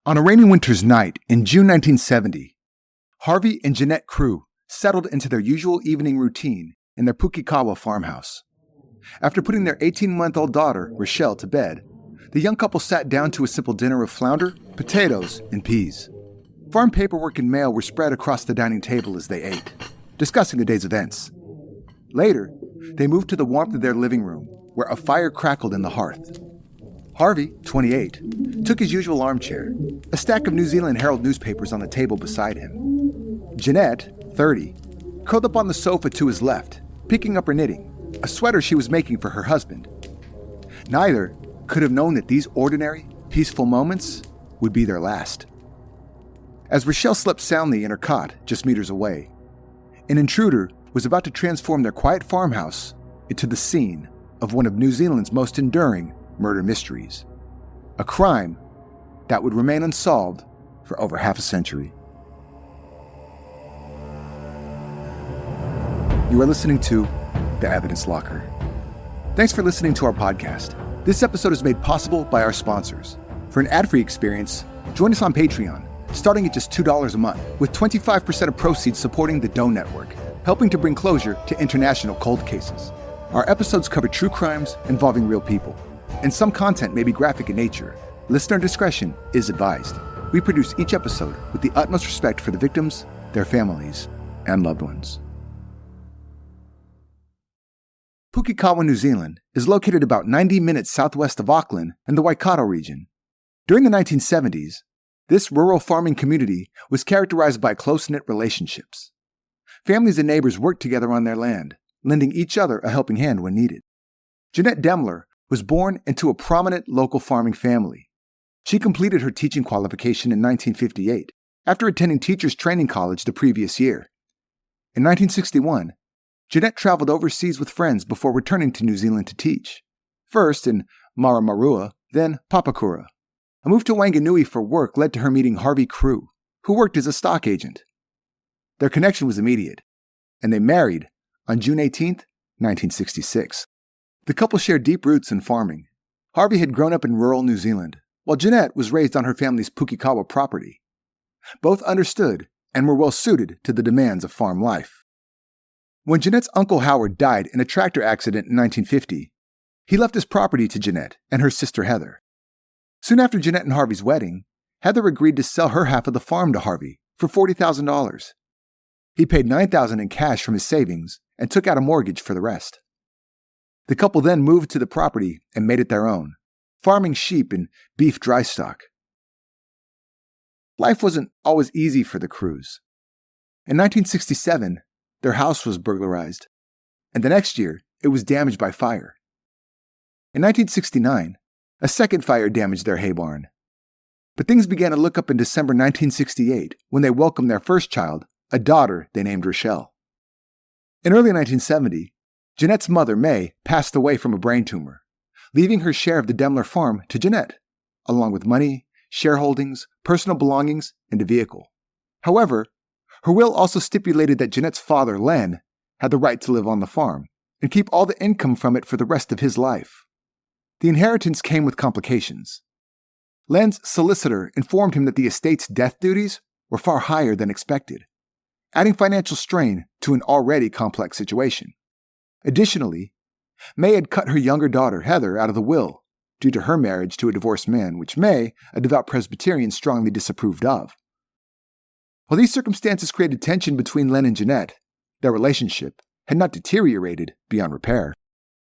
On a rainy winter's night in June 1970, Harvey and Jeannette Crewe settled into their usual evening routine in their Pukikawa farmhouse. After putting their 18-month-old daughter, Rochelle, to bed, the young couple sat down to a simple dinner of flounder, potatoes, and peas. Farm paperwork and mail were spread across the dining table as they ate, discussing the day's events. Later, they moved to the warmth of their living room, where a fire crackled in the hearth. Harvey, 28, took his usual armchair, a stack of New Zealand Herald newspapers on the table beside him. Jeannette, 30, curled up on the sofa to his left, picking up her knitting, a sweater she was making for her husband. Neither could have known that these ordinary, peaceful moments would be their last. As Rochelle slept soundly in her cot just meters away, an intruder was about to transform their quiet farmhouse into the scene of one of New Zealand's most enduring murder mysteries. A crime that would remain unsolved for over half a century. You are listening to The Evidence Locker. Thanks for listening to our podcast. This episode is made possible by our sponsors. For an ad-free experience, join us on Patreon, starting at just $2 a month, with 25% of proceeds supporting the Doe Network, helping to bring closure to international cold cases. Our episodes cover true crimes involving real people, and some content may be graphic in nature. Listener discretion is advised. We produce each episode with the utmost respect for the victims, their families, and loved ones. Pukikawa, New Zealand, is located about 90 minutes southwest of Auckland in the Waikato region. During the 1970s, this rural farming community was characterized by close-knit relationships. Families and neighbors worked together on their land, lending each other a helping hand when needed. Jeannette Demler was born into a prominent local farming family. She completed her teaching qualification in 1958 after attending Teachers Training College the previous year. In 1961, Jeannette traveled overseas with friends before returning to New Zealand to teach, first in Maramarua, then Papakura. A move to Wanganui for work led to her meeting Harvey Crewe, who worked as a stock agent. Their connection was immediate, and they married on June 18, 1966. The couple shared deep roots in farming. Harvey had grown up in rural New Zealand, while Jeannette was raised on her family's Pukikawa property. Both understood and were well suited to the demands of farm life. When Jeannette's uncle Howard died in a tractor accident in 1950, he left his property to Jeannette and her sister Heather. Soon after Jeannette and Harvey's wedding, Heather agreed to sell her half of the farm to Harvey for $40,000. He paid $9,000 in cash from his savings and took out a mortgage for the rest. The couple then moved to the property and made it their own, farming sheep and beef dry stock. Life wasn't always easy for the Crews. In 1967, their house was burglarized, and the next year, it was damaged by fire. In 1969, a second fire damaged their hay barn. But things began to look up in December 1968 when they welcomed their first child, a daughter they named Rochelle. In early 1970, Jeannette's mother, May, passed away from a brain tumor, leaving her share of the Demler farm to Jeannette, along with money, shareholdings, personal belongings, and a vehicle. However, her will also stipulated that Jeannette's father, Len, had the right to live on the farm and keep all the income from it for the rest of his life. The inheritance came with complications. Len's solicitor informed him that the estate's death duties were far higher than expected, adding financial strain to an already complex situation. Additionally, May had cut her younger daughter, Heather, out of the will due to her marriage to a divorced man, which May, a devout Presbyterian, strongly disapproved of. While these circumstances created tension between Len and Jeannette, their relationship had not deteriorated beyond repair.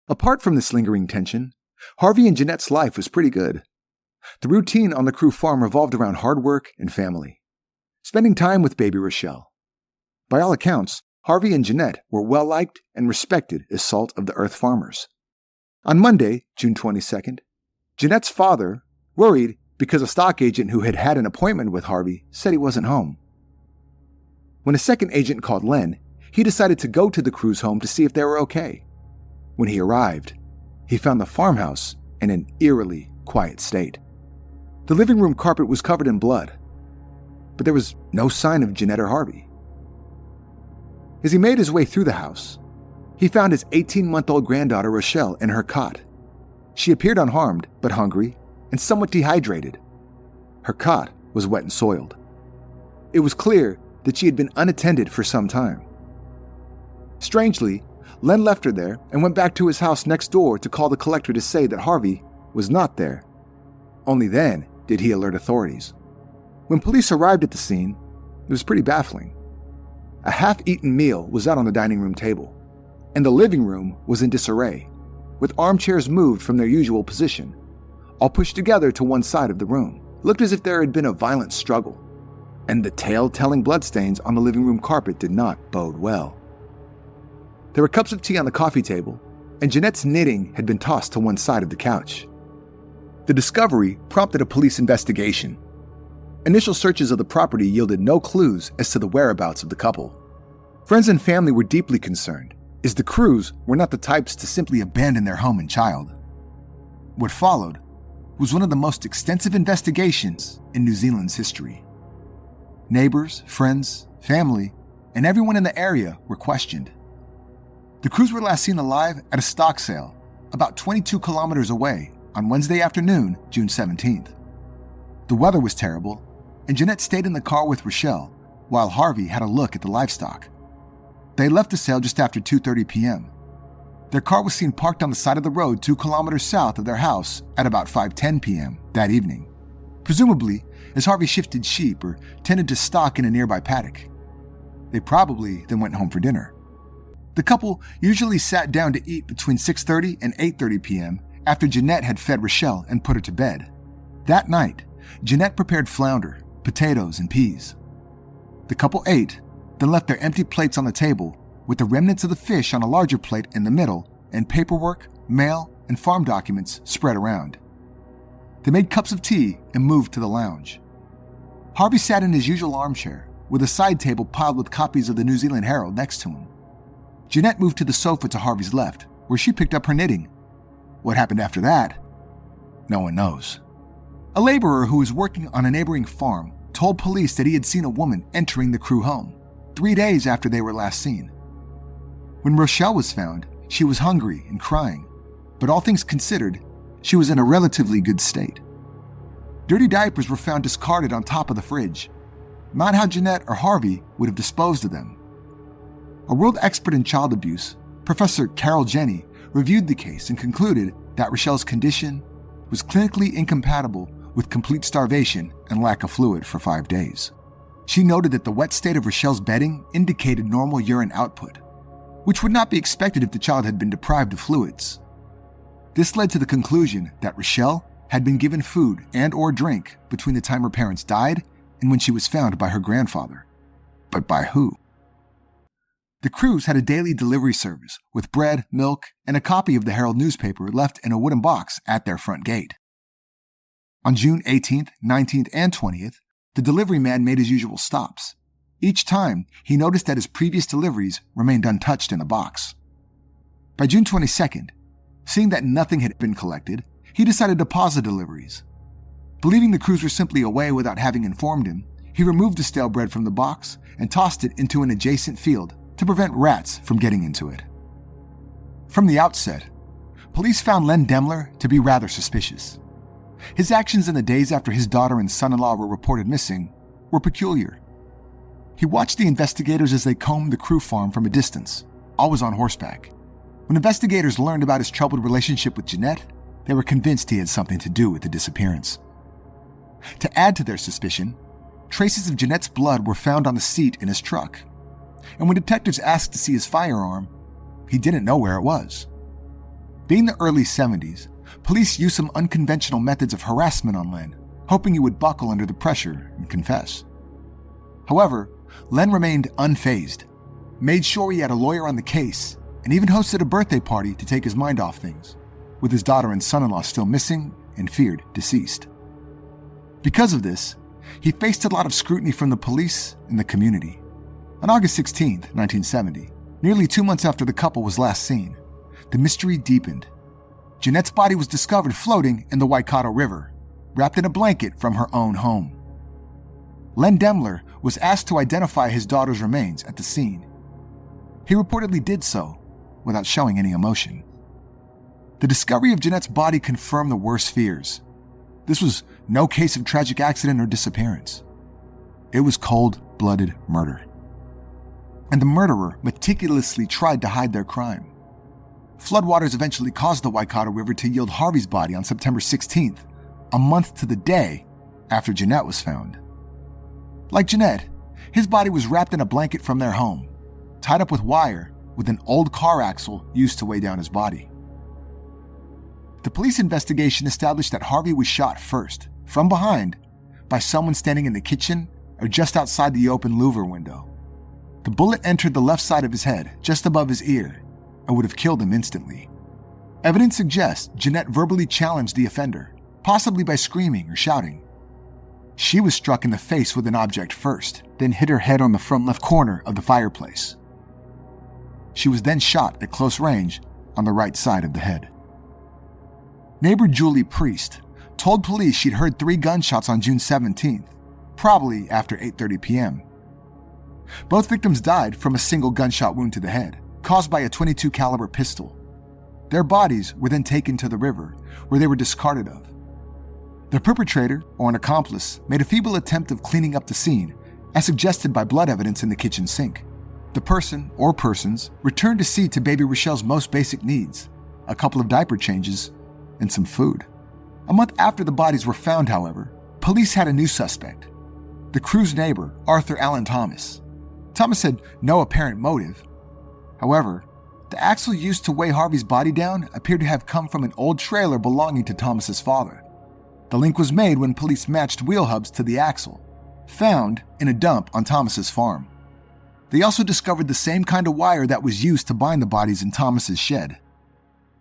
Apart from this lingering tension, Harvey and Jeannette's life was pretty good. The routine on the Crewe farm revolved around hard work and family, spending time with baby Rochelle. By all accounts, Harvey and Jeannette were well-liked and respected as salt-of-the-earth farmers. On Monday, June 22nd, Jeannette's father worried because a stock agent who had had an appointment with Harvey said he wasn't home. When a second agent called Len, he decided to go to the Crews' home to see if they were okay. When he arrived, he found the farmhouse in an eerily quiet state. The living room carpet was covered in blood, but there was no sign of Jeannette or Harvey. As he made his way through the house, he found his 18-month-old granddaughter Rochelle in her cot. She appeared unharmed, but hungry and somewhat dehydrated. her cot was wet and soiled. It was clear that she had been unattended for some time. Strangely, Len left her there and went back to his house next door to call the collector to say that Harvey was not there. Only then did he alert authorities. When police arrived at the scene, it was pretty baffling. A half-eaten meal was out on the dining room table, and the living room was in disarray, with armchairs moved from their usual position, all pushed together to one side of the room. It looked as if there had been a violent struggle, and the tale-telling bloodstains on the living room carpet did not bode well. There were cups of tea on the coffee table, and Jeannette's knitting had been tossed to one side of the couch. The discovery prompted a police investigation. Initial searches of the property yielded no clues as to the whereabouts of the couple. Friends and family were deeply concerned, as the Crews were not the types to simply abandon their home and child. What followed was one of the most extensive investigations in New Zealand's history. Neighbors, friends, family, and everyone in the area were questioned. The Crews were last seen alive at a stock sale about 22 kilometers away on Wednesday afternoon, June 17th. The weather was terrible, and Jeannette stayed in the car with Rochelle while Harvey had a look at the livestock. They left the sale just after 2:30 p.m. Their car was seen parked on the side of the road 2 kilometers south of their house at about 5:10 p.m. that evening, presumably as Harvey shifted sheep or tended to stock in a nearby paddock. They probably then went home for dinner. The couple usually sat down to eat between 6:30 and 8:30 p.m. after Jeannette had fed Rochelle and put her to bed. That night, Jeannette prepared flounder, potatoes, and peas. The couple ate, then left their empty plates on the table with the remnants of the fish on a larger plate in the middle and paperwork, mail, and farm documents spread around. They made cups of tea and moved to the lounge. Harvey sat in his usual armchair with a side table piled with copies of the New Zealand Herald next to him. Jeannette moved to the sofa to Harvey's left, where she picked up her knitting. What happened after that? No one knows. A laborer who was working on a neighboring farm told police that he had seen a woman entering the Crewe home 3 days after they were last seen. When Rochelle was found, she was hungry and crying, but all things considered, she was in a relatively good state. Dirty diapers were found discarded on top of the fridge, not how Jeannette or Harvey would have disposed of them. A world expert in child abuse, Professor Carol Jenny, reviewed the case and concluded that Rochelle's condition was clinically incompatible with complete starvation and lack of fluid for 5 days. She noted that the wet state of Rochelle's bedding indicated normal urine output, which would not be expected if the child had been deprived of fluids. This led to the conclusion that Rochelle had been given food and/or drink between the time her parents died and when she was found by her grandfather. But by who? The Crews had a daily delivery service with bread, milk, and a copy of the Herald newspaper left in a wooden box at their front gate. On June 18th, 19th, and 20th, the delivery man made his usual stops. Each time, he noticed that his previous deliveries remained untouched in the box. By June 22nd, seeing that nothing had been collected, he decided to pause the deliveries. Believing the Crews were simply away without having informed him, he removed the stale bread from the box and tossed it into an adjacent field to prevent rats from getting into it. From the outset, police found Len Demler to be rather suspicious. His actions in the days after his daughter and son-in-law were reported missing were peculiar. He watched the investigators as they combed the Crewe farm from a distance, always on horseback. When investigators learned about his troubled relationship with Jeannette, they were convinced he had something to do with the disappearance. To add to their suspicion, traces of Jeannette's blood were found on the seat in his truck, and when detectives asked to see his firearm, he didn't know where it was. Being the early 70s, police used some unconventional methods of harassment on Len, hoping he would buckle under the pressure and confess. However, Len remained unfazed, made sure he had a lawyer on the case, and even hosted a birthday party to take his mind off things, with his daughter and son-in-law still missing and feared deceased. Because of this, he faced a lot of scrutiny from the police and the community. On August 16, 1970, nearly 2 months after the couple was last seen, the mystery deepened. Jeannette's body was discovered floating in the Waikato River, wrapped in a blanket from her own home. Len Demler was asked to identify his daughter's remains at the scene. He reportedly did so without showing any emotion. The discovery of Jeannette's body confirmed the worst fears. This was no case of tragic accident or disappearance. It was cold-blooded murder. And the murderer meticulously tried to hide their crime. Floodwaters eventually caused the Waikato River to yield Harvey's body on September 16th, a month to the day after Jeannette was found. Like Jeannette, his body was wrapped in a blanket from their home, tied up with wire with an old car axle used to weigh down his body. The police investigation established that Harvey was shot first, from behind, by someone standing in the kitchen or just outside the open louver window. The bullet entered the left side of his head, just above his ear, and would have killed him instantly. Evidence suggests Jeannette verbally challenged the offender, possibly by screaming or shouting. She was struck in the face with an object first, then hit her head on the front left corner of the fireplace. She was then shot at close range on the right side of the head. Neighbor Julie Priest told police she'd heard 3 gunshots on June 17th, probably after 8:30 p.m. Both victims died from a single gunshot wound to the head, caused by a .22 caliber pistol. Their bodies were then taken to the river, where they were discarded of. The perpetrator, or an accomplice, made a feeble attempt of cleaning up the scene, as suggested by blood evidence in the kitchen sink. The person, or persons, returned to see to baby Rochelle's most basic needs, a couple of diaper changes, and some food. A month after the bodies were found, however, police had a new suspect, the Crewe's neighbor, Arthur Allen Thomas. Thomas had no apparent motive. However, the axle used to weigh Harvey's body down appeared to have come from an old trailer belonging to Thomas's father. The link was made when police matched wheel hubs to the axle, found in a dump on Thomas's farm. They also discovered the same kind of wire that was used to bind the bodies in Thomas's shed.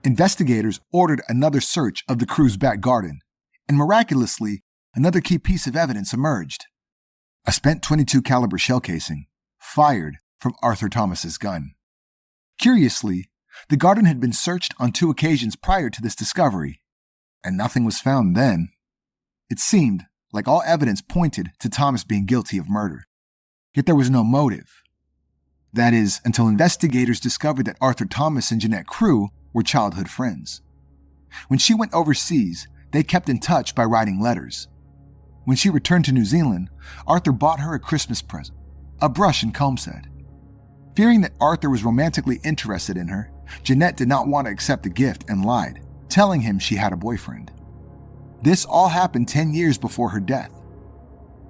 Investigators ordered another search of the Crewe's back garden, and miraculously, another key piece of evidence emerged. A spent .22 caliber shell casing, fired from Arthur Thomas's gun. Curiously, the garden had been searched on 2 occasions prior to this discovery, and nothing was found then. It seemed like all evidence pointed to Thomas being guilty of murder. Yet there was no motive. That is, until investigators discovered that Arthur Thomas and Jeannette Crewe were childhood friends. When she went overseas, they kept in touch by writing letters. When she returned to New Zealand, Arthur bought her a Christmas present, a brush and comb set. Fearing that Arthur was romantically interested in her, Jeannette did not want to accept the gift and lied, telling him she had a boyfriend. This all happened 10 years before her death.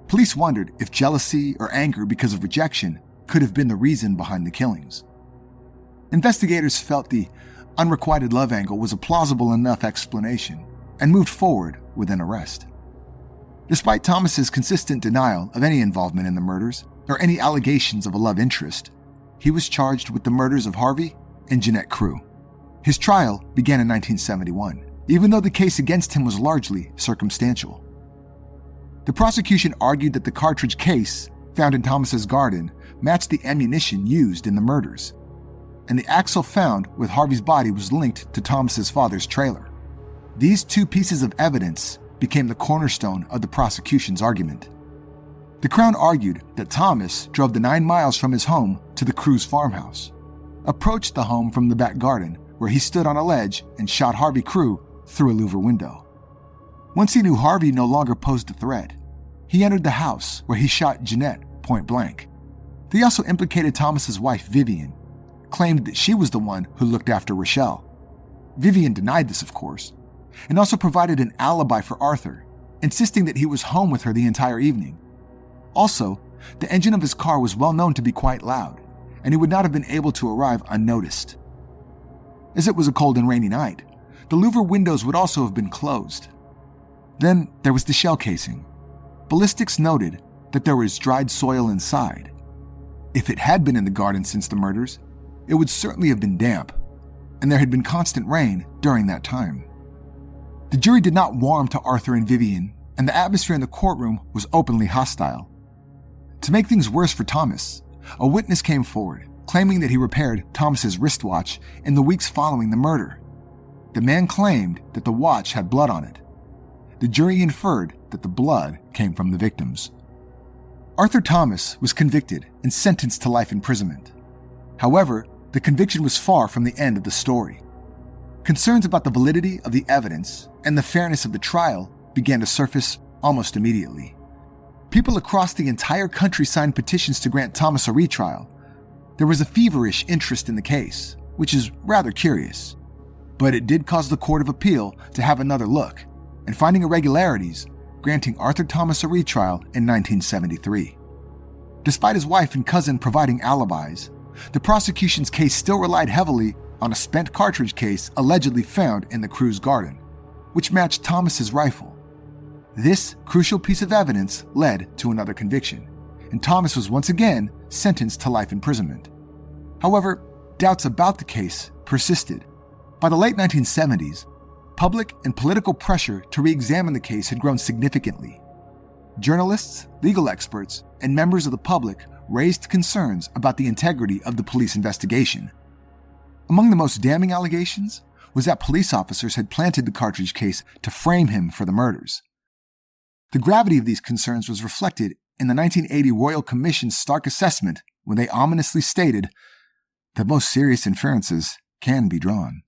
Police wondered if jealousy or anger because of rejection could have been the reason behind the killings. Investigators felt the unrequited love angle was a plausible enough explanation and moved forward with an arrest. Despite Thomas's consistent denial of any involvement in the murders or any allegations of a love interest, he was charged with the murders of Harvey and Jeannette Crewe. His trial began in 1971, even though the case against him was largely circumstantial. The prosecution argued that the cartridge case found in Thomas's garden matched the ammunition used in the murders, and the axle found with Harvey's body was linked to Thomas's father's trailer. These 2 pieces of evidence became the cornerstone of the prosecution's argument. The Crown argued that Thomas drove the 9 miles from his home to the Crewe's farmhouse, approached the home from the back garden where he stood on a ledge and shot Harvey Crewe through a louver window. Once he knew Harvey no longer posed a threat, he entered the house where he shot Jeannette point blank. They also implicated Thomas's wife, Vivian, claimed that she was the one who looked after Rochelle. Vivian denied this, of course, and also provided an alibi for Arthur, insisting that he was home with her the entire evening. Also, the engine of his car was well known to be quite loud, and he would not have been able to arrive unnoticed. As it was a cold and rainy night, the louver windows would also have been closed. Then there was the shell casing. Ballistics noted that there was dried soil inside. If it had been in the garden since the murders, it would certainly have been damp, and there had been constant rain during that time. The jury did not warm to Arthur and Vivian, and the atmosphere in the courtroom was openly hostile. To make things worse for Thomas, a witness came forward, claiming that he repaired Thomas's wristwatch in the weeks following the murder. The man claimed that the watch had blood on it. The jury inferred that the blood came from the victims. Arthur Thomas was convicted and sentenced to life imprisonment. However, the conviction was far from the end of the story. Concerns about the validity of the evidence and the fairness of the trial began to surface almost immediately. People across the entire country signed petitions to grant Thomas a retrial. There was a feverish interest in the case, which is rather curious. But it did cause the Court of Appeal to have another look, and finding irregularities, granting Arthur Thomas a retrial in 1973. Despite his wife and cousin providing alibis, the prosecution's case still relied heavily on a spent cartridge case allegedly found in the Crewe's garden, which matched Thomas's rifle. This crucial piece of evidence led to another conviction, and Thomas was once again sentenced to life imprisonment. However, doubts about the case persisted. By the late 1970s, public and political pressure to re-examine the case had grown significantly. Journalists, legal experts, and members of the public raised concerns about the integrity of the police investigation. Among the most damning allegations was that police officers had planted the cartridge case to frame him for the murders. The gravity of these concerns was reflected in the 1980 Royal Commission's stark assessment when they ominously stated that most serious inferences can be drawn.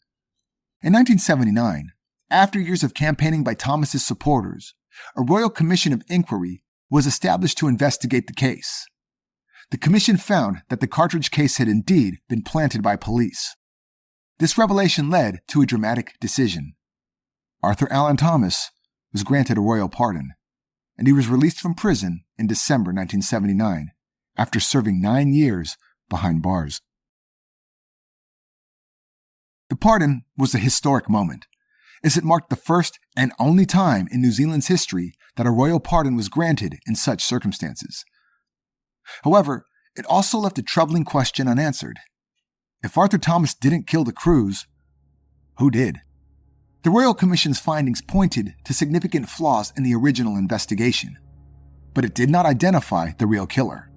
In 1979, after years of campaigning by Thomas's supporters, a Royal Commission of Inquiry was established to investigate the case. The commission found that the cartridge case had indeed been planted by police. This revelation led to a dramatic decision. Arthur Allen Thomas was granted a royal pardon, and he was released from prison in December 1979 after serving 9 years behind bars. The pardon was a historic moment, as it marked the first and only time in New Zealand's history that a royal pardon was granted in such circumstances. However, it also left a troubling question unanswered. If Arthur Thomas didn't kill the Crews, who did? The Royal Commission's findings pointed to significant flaws in the original investigation, but it did not identify the real killer.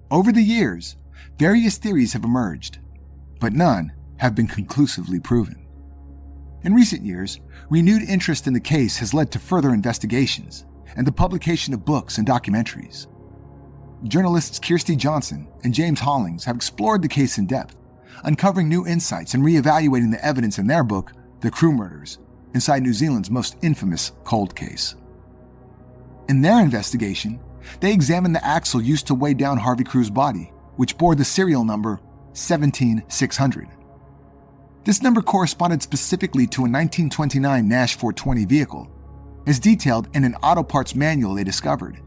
Over the years, various theories have emerged, but none have been conclusively proven. In recent years, renewed interest in the case has led to further investigations and the publication of books and documentaries. Journalists Kirsty Johnson and James Hollings have explored the case in depth, uncovering new insights and re-evaluating the evidence in their book, The Crewe Murders, inside New Zealand's most infamous cold case. In their investigation, they examined the axle used to weigh down Harvey Crewe's body, which bore the serial number 17600. This number corresponded specifically to a 1929 Nash 420 vehicle, as detailed in an auto parts manual they discovered.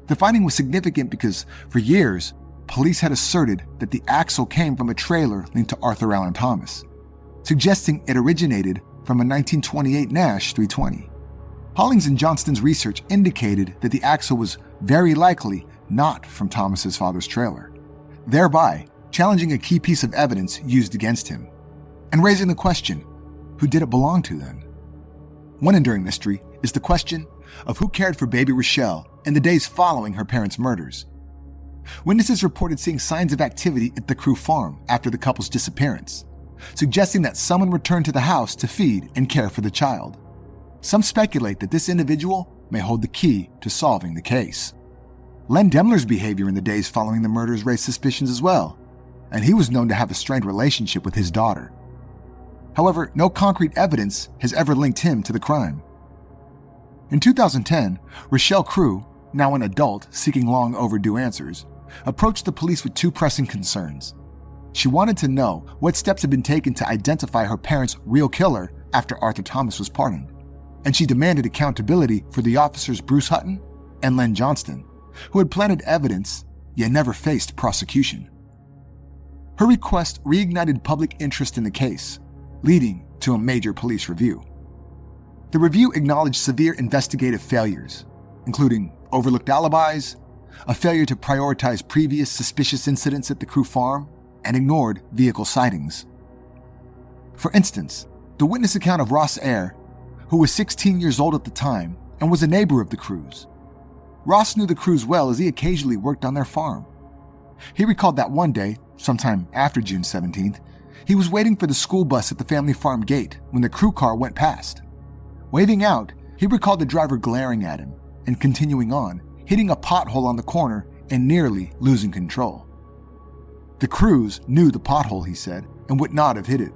The finding was significant because, for years, police had asserted that the axle came from a trailer linked to Arthur Allen Thomas, suggesting it originated from a 1928 Nash 320. Hollings and Johnston's research indicated that the axle was very likely not from Thomas's father's trailer, thereby challenging a key piece of evidence used against him, and raising the question, who did it belong to then? One enduring mystery is the question of who cared for baby Rochelle in the days following her parents' murders. Witnesses reported seeing signs of activity at the Crewe farm after the couple's disappearance, suggesting that someone returned to the house to feed and care for the child. Some speculate that this individual may hold the key to solving the case. Len Demler's behavior in the days following the murders raised suspicions as well, and he was known to have a strained relationship with his daughter. However, no concrete evidence has ever linked him to the crime. In 2010, Rochelle Crewe, now an adult seeking long overdue answers, approached the police with two pressing concerns. She wanted to know what steps had been taken to identify her parents' real killer after Arthur Thomas was pardoned, and she demanded accountability for the officers Bruce Hutton and Len Johnston, who had planted evidence yet never faced prosecution. Her request reignited public interest in the case, leading to a major police review. The review acknowledged severe investigative failures, including overlooked alibis, a failure to prioritize previous suspicious incidents at the Crewe farm, and ignored vehicle sightings. For instance, the witness account of Ross Eyre, who was 16 years old at the time and was a neighbor of the Crews. Ross knew the Crews well as he occasionally worked on their farm. He recalled that one day, sometime after June 17th, he was waiting for the school bus at the family farm gate when the Crewe car went past. Waving out, he recalled the driver glaring at him and continuing on, hitting a pothole on the corner and nearly losing control. The Crews knew the pothole, he said, and would not have hit it.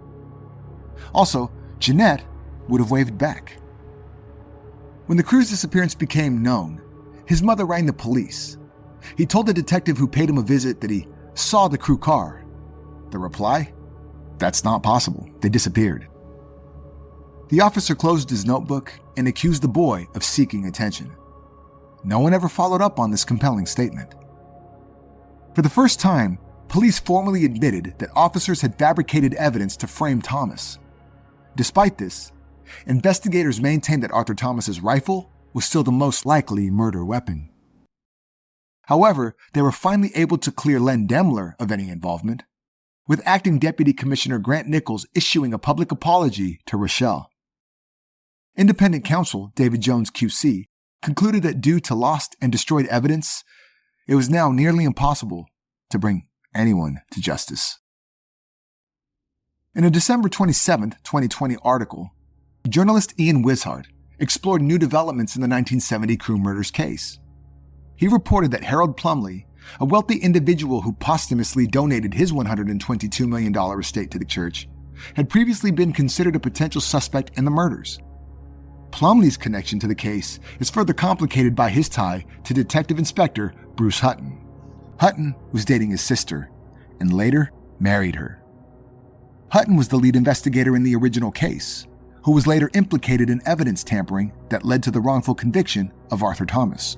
Also, Jeannette would have waved back. When the Crewe's disappearance became known, his mother rang the police. He told the detective who paid him a visit that he saw the Crewe car. The reply? That's not possible. They disappeared. The officer closed his notebook and accused the boy of seeking attention. No one ever followed up on this compelling statement. For the first time, police formally admitted that officers had fabricated evidence to frame Thomas. Despite this, investigators maintained that Arthur Thomas's rifle was still the most likely murder weapon. However, they were finally able to clear Len Demler of any involvement, with Acting Deputy Commissioner Grant Nichols issuing a public apology to Rochelle. Independent counsel David Jones QC concluded that due to lost and destroyed evidence, it was now nearly impossible to bring anyone to justice. In a December 27, 2020 article, journalist Ian Wishart explored new developments in the 1970 Crewe Murders case. He reported that Harold Plumley, a wealthy individual who posthumously donated his $122 million estate to the church, had previously been considered a potential suspect in the murders. Plumley's connection to the case is further complicated by his tie to Detective Inspector Bruce Hutton. Hutton was dating his sister and later married her. Hutton was the lead investigator in the original case, who was later implicated in evidence tampering that led to the wrongful conviction of Arthur Thomas.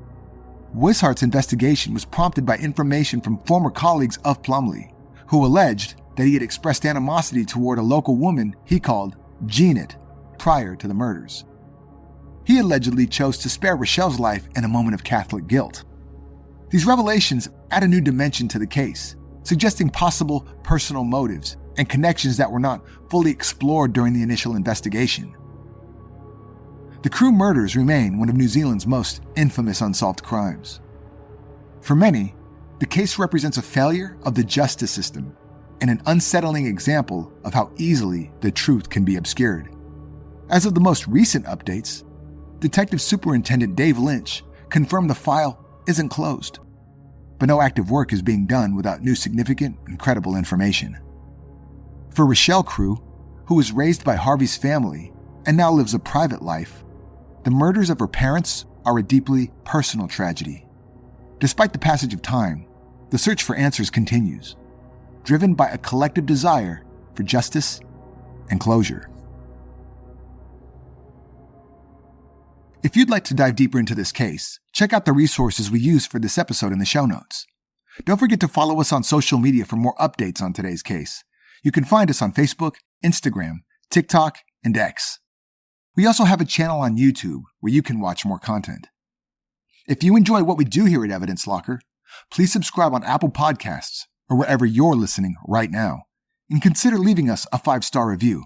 Wishart's investigation was prompted by information from former colleagues of Plumley, who alleged that he had expressed animosity toward a local woman he called Jeannette prior to the murders. He allegedly chose to spare Rochelle's life in a moment of Catholic guilt. These revelations add a new dimension to the case, suggesting possible personal motives and connections that were not fully explored during the initial investigation. The Crewe murders remain one of New Zealand's most infamous unsolved crimes. For many, the case represents a failure of the justice system and an unsettling example of how easily the truth can be obscured. As of the most recent updates, Detective Superintendent Dave Lynch confirmed the file isn't closed, but no active work is being done without new significant and credible information. For Rochelle Crewe, who was raised by Harvey's family and now lives a private life, the murders of her parents are a deeply personal tragedy. Despite the passage of time, the search for answers continues, driven by a collective desire for justice and closure. If you'd like to dive deeper into this case, check out the resources we use for this episode in the show notes. Don't forget to follow us on social media for more updates on today's case. You can find us on Facebook, Instagram, TikTok, and X. We also have a channel on YouTube where you can watch more content. If you enjoy what we do here at Evidence Locker, please subscribe on Apple Podcasts or wherever you're listening right now, and consider leaving us a 5-star review.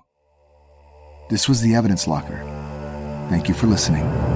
This was the Evidence Locker. Thank you for listening.